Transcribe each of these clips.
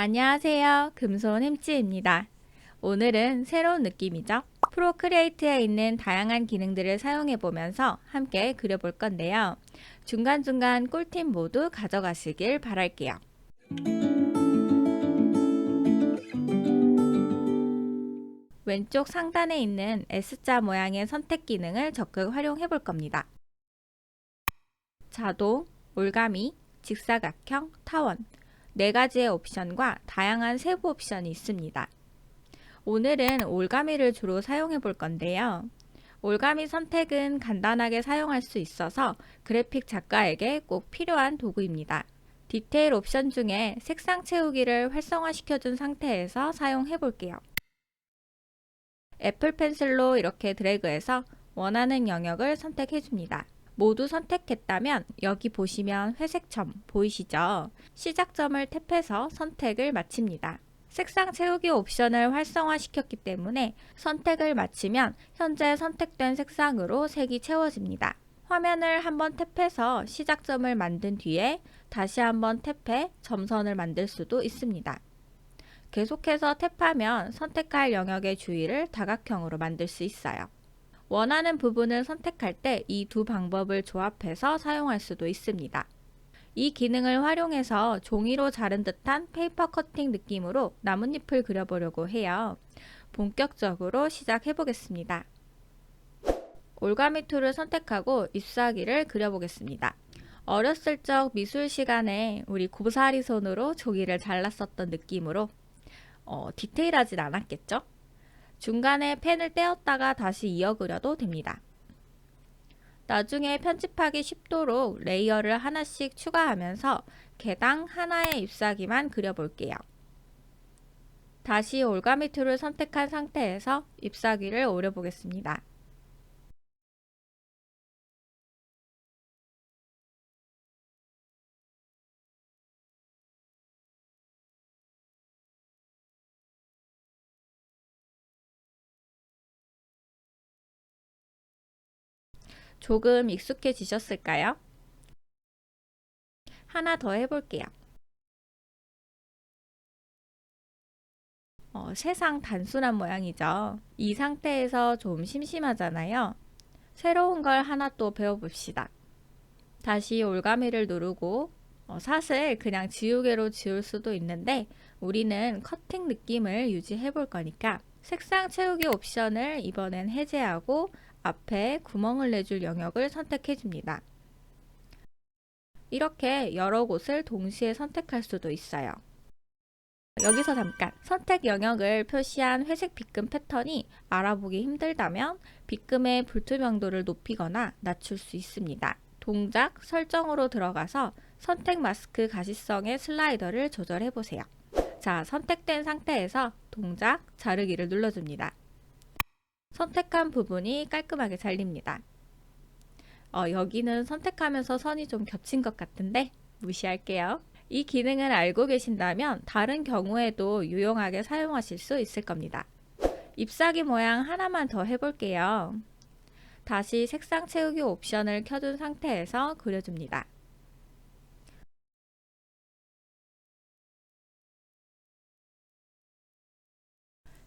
안녕하세요. 금손 햄찌입니다. 오늘은 새로운 느낌이죠. 프로크리에이트에 있는 다양한 기능들을 사용해 보면서 함께 그려볼 건데요. 중간중간 꿀팁 모두 가져가시길 바랄게요. 왼쪽 상단에 있는 S자 모양의 선택 기능을 적극 활용해 볼 겁니다. 자동, 올가미, 직사각형, 타원 4가지의 옵션과 다양한 세부 옵션이 있습니다. 오늘은 올가미를 주로 사용해 볼 건데요. 올가미 선택은 간단하게 사용할 수 있어서 그래픽 작가에게 꼭 필요한 도구입니다. 디테일 옵션 중에 색상 채우기를 활성화시켜 준 상태에서 사용해 볼게요. 애플 펜슬로 이렇게 드래그해서 원하는 영역을 선택해 줍니다. 모두 선택했다면 여기 보시면 회색 점 보이시죠? 시작점을 탭해서 선택을 마칩니다. 색상 채우기 옵션을 활성화시켰기 때문에 선택을 마치면 현재 선택된 색상으로 색이 채워집니다. 화면을 한번 탭해서 시작점을 만든 뒤에 다시 한번 탭해 점선을 만들 수도 있습니다. 계속해서 탭하면 선택할 영역의 주위를 다각형으로 만들 수 있어요. 원하는 부분을 선택할 때 이 두 방법을 조합해서 사용할 수도 있습니다. 이 기능을 활용해서 종이로 자른 듯한 페이퍼 커팅 느낌으로 나뭇잎을 그려보려고 해요. 본격적으로 시작해 보겠습니다. 올가미 툴을 선택하고 잎사귀를 그려보겠습니다. 어렸을 적 미술 시간에 우리 고사리 손으로 종이를 잘랐었던 느낌으로 디테일하진 않았겠죠? 중간에 펜을 떼었다가 다시 이어 그려도 됩니다. 나중에 편집하기 쉽도록 레이어를 하나씩 추가하면서 개당 하나의 잎사귀만 그려볼게요. 다시 올가미 툴을 선택한 상태에서 잎사귀를 오려보겠습니다. 조금 익숙해지셨을까요? 하나 더 해볼게요. 세상 단순한 모양이죠. 이 상태에서 좀 심심하잖아요. 새로운 걸 하나 또 배워봅시다. 다시 올가미를 누르고 사실 그냥 지우개로 지울 수도 있는데 우리는 커팅 느낌을 유지해 볼 거니까 색상 채우기 옵션을 이번엔 해제하고 앞에 구멍을 내줄 영역을 선택해 줍니다. 이렇게 여러 곳을 동시에 선택할 수도 있어요. 여기서 잠깐 선택 영역을 표시한 회색 빗금 패턴이 알아보기 힘들다면 빗금의 불투명도를 높이거나 낮출 수 있습니다. 동작 설정으로 들어가서 선택 마스크 가시성의 슬라이더를 조절해 보세요. 자, 선택된 상태에서 동작 자르기를 눌러줍니다. 선택한 부분이 깔끔하게 잘립니다. 여기는 선택하면서 선이 좀 겹친 것 같은데 무시할게요. 이 기능을 알고 계신다면 다른 경우에도 유용하게 사용하실 수 있을 겁니다. 잎사귀 모양 하나만 더 해볼게요. 다시 색상 채우기 옵션을 켜둔 상태에서 그려줍니다.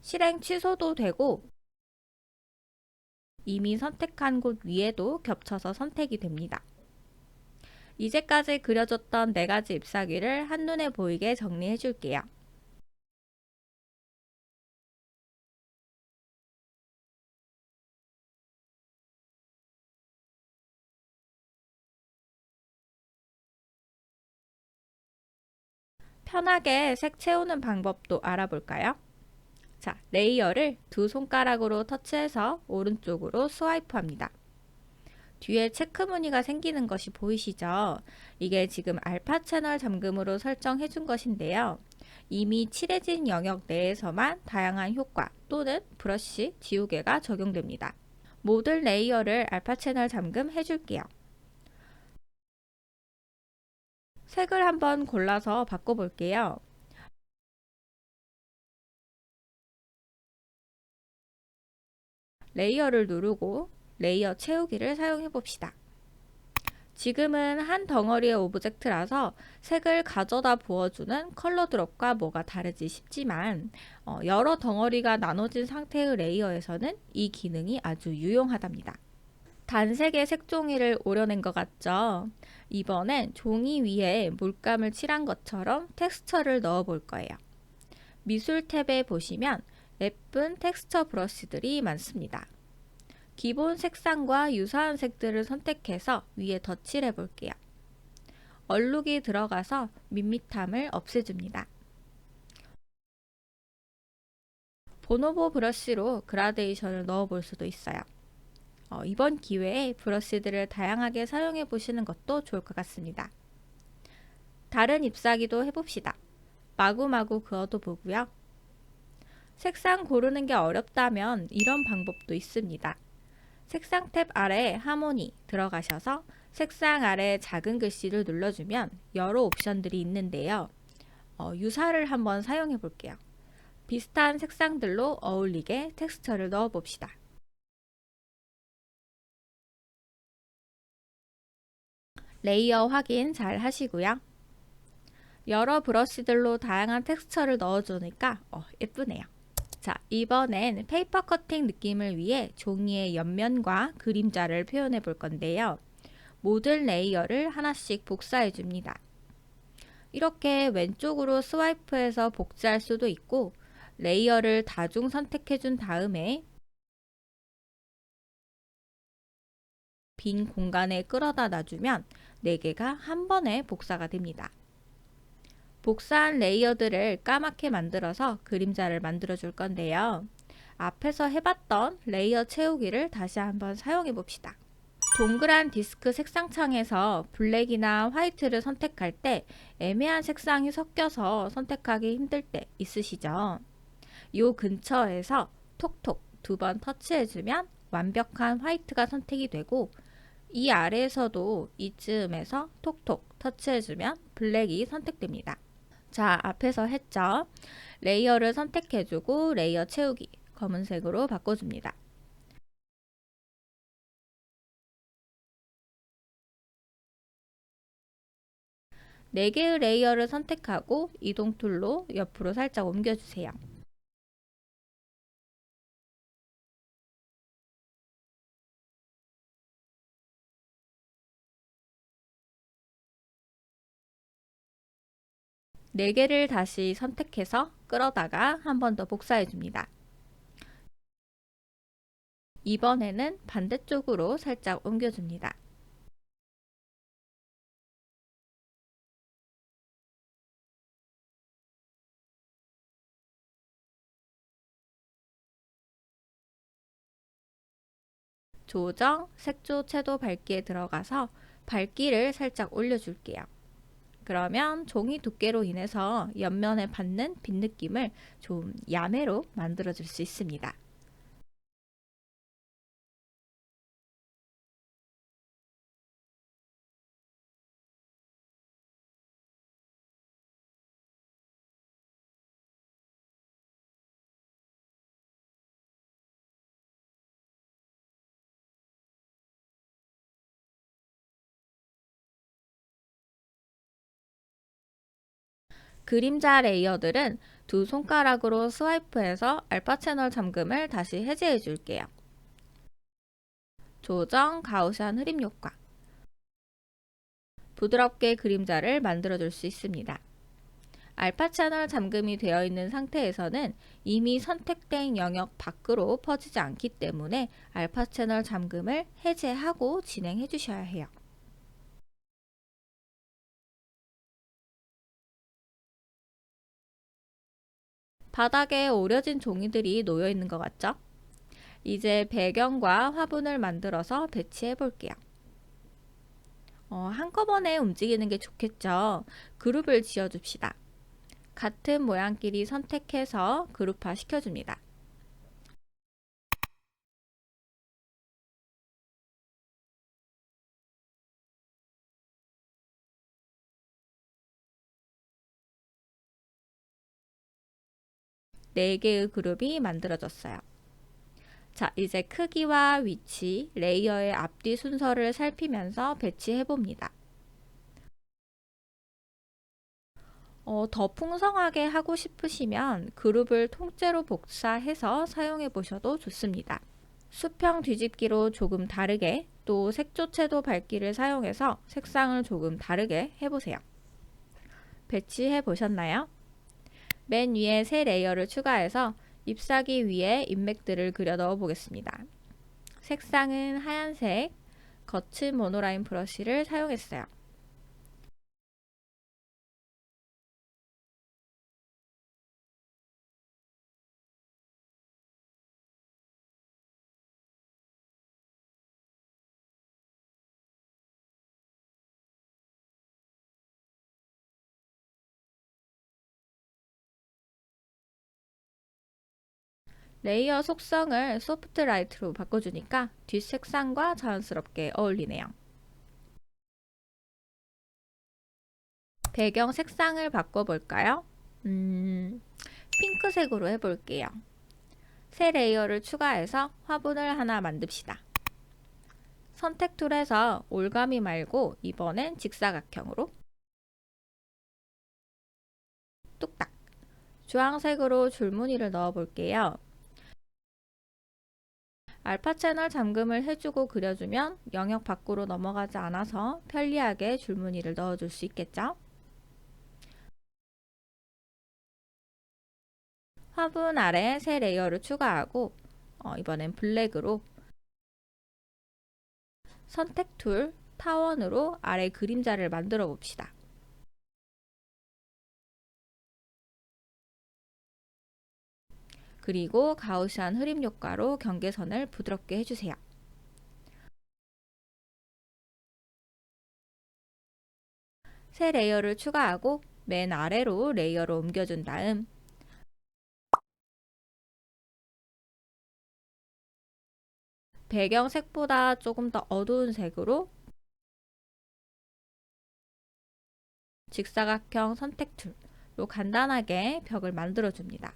실행 취소도 되고 이미 선택한 곳 위에도 겹쳐서 선택이 됩니다. 이제까지 그려줬던 4가지 잎사귀를 한눈에 보이게 정리해 줄게요. 편하게 색 채우는 방법도 알아볼까요? 자, 레이어를 두 손가락으로 터치해서 오른쪽으로 스와이프 합니다. 뒤에 체크 무늬가 생기는 것이 보이시죠? 이게 지금 알파 채널 잠금으로 설정해 준 것인데요. 이미 칠해진 영역 내에서만 다양한 효과 또는 브러쉬, 지우개가 적용됩니다. 모든 레이어를 알파 채널 잠금 해줄게요. 색을 한번 골라서 바꿔볼게요. 레이어를 누르고 레이어 채우기를 사용해 봅시다. 지금은 한 덩어리의 오브젝트라서 색을 가져다 부어주는 컬러 드롭과 뭐가 다르지 싶지만 여러 덩어리가 나눠진 상태의 레이어에서는 이 기능이 아주 유용하답니다. 단색의 색종이를 오려낸 것 같죠? 이번엔 종이 위에 물감을 칠한 것처럼 텍스처를 넣어 볼 거예요. 미술 탭에 보시면 예쁜 텍스처 브러쉬들이 많습니다. 기본 색상과 유사한 색들을 선택해서 위에 덧칠해 볼게요. 얼룩이 들어가서 밋밋함을 없애줍니다. 보노보 브러쉬로 그라데이션을 넣어 볼 수도 있어요. 이번 기회에 브러쉬들을 다양하게 사용해 보시는 것도 좋을 것 같습니다. 다른 잎사귀도 해봅시다. 마구마구 그어도 보고요. 색상 고르는 게 어렵다면 이런 방법도 있습니다. 색상 탭 아래 하모니 들어가셔서 색상 아래 작은 글씨를 눌러주면 여러 옵션들이 있는데요. 유사를 한번 사용해 볼게요. 비슷한 색상들로 어울리게 텍스처를 넣어 봅시다. 레이어 확인 잘 하시고요. 여러 브러쉬들로 다양한 텍스처를 넣어주니까 예쁘네요. 자, 이번엔 페이퍼 커팅 느낌을 위해 종이의 옆면과 그림자를 표현해 볼 건데요. 모든 레이어를 하나씩 복사해 줍니다. 이렇게 왼쪽으로 스와이프해서 복제할 수도 있고 레이어를 다중 선택해 준 다음에 빈 공간에 끌어다 놔주면 4개가 한 번에 복사가 됩니다. 복사한 레이어들을 까맣게 만들어서 그림자를 만들어 줄 건데요. 앞에서 해봤던 레이어 채우기를 다시 한번 사용해 봅시다. 동그란 디스크 색상창에서 블랙이나 화이트를 선택할 때 애매한 색상이 섞여서 선택하기 힘들 때 있으시죠? 이 근처에서 톡톡 2번 터치해주면 완벽한 화이트가 선택이 되고 이 아래에서도 이쯤에서 톡톡 터치해주면 블랙이 선택됩니다. 자, 앞에서 했죠? 레이어를 선택해주고 레이어 채우기 검은색으로 바꿔줍니다. 네 개의 레이어를 선택하고 이동 툴로 옆으로 살짝 옮겨주세요. 네 개를 다시 선택해서 끌어다가 한 번 더 복사해 줍니다. 이번에는 반대쪽으로 살짝 옮겨줍니다. 조정, 색조, 채도 밝기에 들어가서 밝기를 살짝 올려줄게요. 그러면 종이 두께로 인해서 옆면에 받는 빛 느낌을 좀 야매로 만들어줄 수 있습니다. 그림자 레이어들은 두 손가락으로 스와이프해서 알파 채널 잠금을 다시 해제해 줄게요. 조정, 가우시안 흐림 효과. 부드럽게 그림자를 만들어 줄 수 있습니다. 알파 채널 잠금이 되어 있는 상태에서는 이미 선택된 영역 밖으로 퍼지지 않기 때문에 알파 채널 잠금을 해제하고 진행해 주셔야 해요. 바닥에 오려진 종이들이 놓여 있는 것 같죠? 이제 배경과 화분을 만들어서 배치해 볼게요. 한꺼번에 움직이는 게 좋겠죠? 그룹을 지어줍시다. 같은 모양끼리 선택해서 그룹화 시켜줍니다. 네 개의 그룹이 만들어졌어요. 자, 이제 크기와 위치, 레이어의 앞뒤 순서를 살피면서 배치해 봅니다. 더 풍성하게 하고 싶으시면 그룹을 통째로 복사해서 사용해 보셔도 좋습니다. 수평 뒤집기로 조금 다르게, 또 색조채도 밝기를 사용해서 색상을 조금 다르게 해보세요. 배치해 보셨나요? 맨 위에 새 레이어를 추가해서 잎사귀 위에 인맥들을 그려 넣어 보겠습니다. 색상은 하얀색, 거친 모노라인 브러쉬를 사용했어요. 레이어 속성을 소프트 라이트로 바꿔주니까 뒷색상과 자연스럽게 어울리네요. 배경 색상을 바꿔볼까요? 핑크색으로 해볼게요. 새 레이어를 추가해서 화분을 하나 만듭시다. 선택 툴에서 올가미 말고 이번엔 직사각형으로 뚝딱 주황색으로 줄무늬를 넣어 볼게요. 알파 채널 잠금을 해주고 그려주면 영역 밖으로 넘어가지 않아서 편리하게 줄무늬를 넣어줄 수 있겠죠? 화분 아래 새 레이어를 추가하고 이번엔 블랙으로 선택 툴 타원으로 아래 그림자를 만들어 봅시다. 그리고 가우시안 흐림 효과로 경계선을 부드럽게 해주세요. 새 레이어를 추가하고 맨 아래로 레이어를 옮겨준 다음 배경색보다 조금 더 어두운 색으로 직사각형 선택 툴로 간단하게 벽을 만들어 줍니다.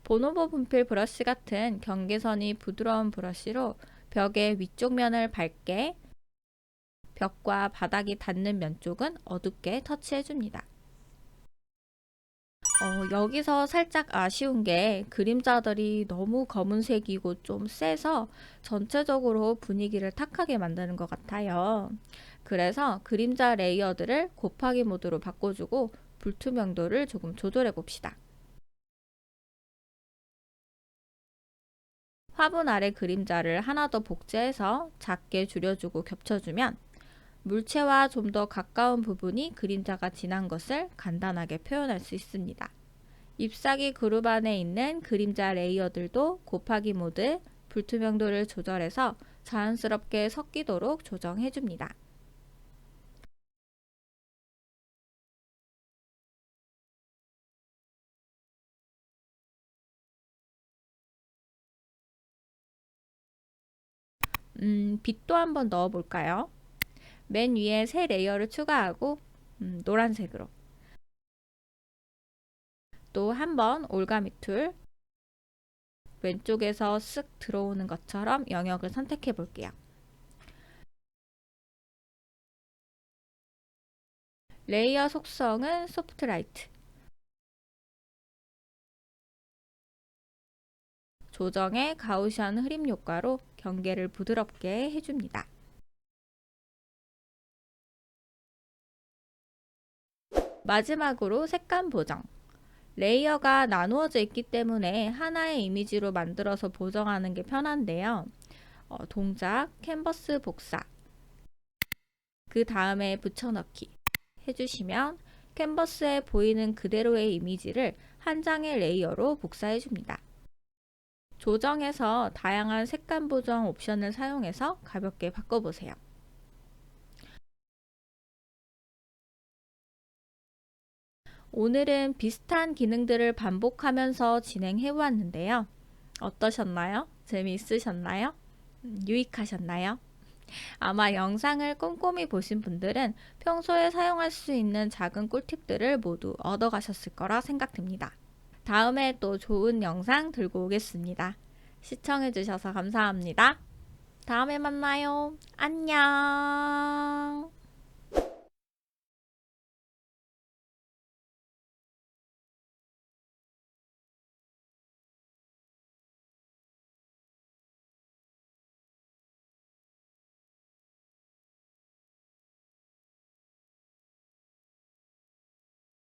보노보 분필 브러쉬 같은 경계선이 부드러운 브러쉬로 벽의 위쪽 면을 밝게, 벽과 바닥이 닿는 면 쪽은 어둡게 터치해 줍니다. 여기서 살짝 아쉬운 게 그림자들이 너무 검은색이고 좀 세서 전체적으로 분위기를 탁하게 만드는 것 같아요. 그래서 그림자 레이어들을 곱하기 모드로 바꿔주고 불투명도를 조금 조절해 봅시다. 화분 아래 그림자를 하나 더 복제해서 작게 줄여주고 겹쳐주면 물체와 좀 더 가까운 부분이 그림자가 진한 것을 간단하게 표현할 수 있습니다. 잎사귀 그룹 안에 있는 그림자 레이어들도 곱하기 모드, 불투명도를 조절해서 자연스럽게 섞이도록 조정해줍니다. 빛도 한번 넣어볼까요? 맨 위에 새 레이어를 추가하고 노란색으로 또 한번 올가미 툴 왼쪽에서 쓱 들어오는 것처럼 영역을 선택해 볼게요. 레이어 속성은 소프트 라이트. 조정의 가우시안 흐림 효과로 경계를 부드럽게 해줍니다. 마지막으로 색감 보정. 레이어가 나누어져 있기 때문에 하나의 이미지로 만들어서 보정하는 게 편한데요. 동작, 캔버스 복사, 그 다음에 붙여넣기 해주시면 캔버스에 보이는 그대로의 이미지를 한 장의 레이어로 복사해 줍니다. 조정해서 다양한 색감 보정 옵션을 사용해서 가볍게 바꿔보세요. 오늘은 비슷한 기능들을 반복하면서 진행해 왔는데요. 어떠셨나요? 재미있으셨나요? 유익하셨나요? 아마 영상을 꼼꼼히 보신 분들은 평소에 사용할 수 있는 작은 꿀팁들을 모두 얻어가셨을 거라 생각됩니다. 다음에 또 좋은 영상 들고 오겠습니다. 시청해주셔서 감사합니다. 다음에 만나요. 안녕.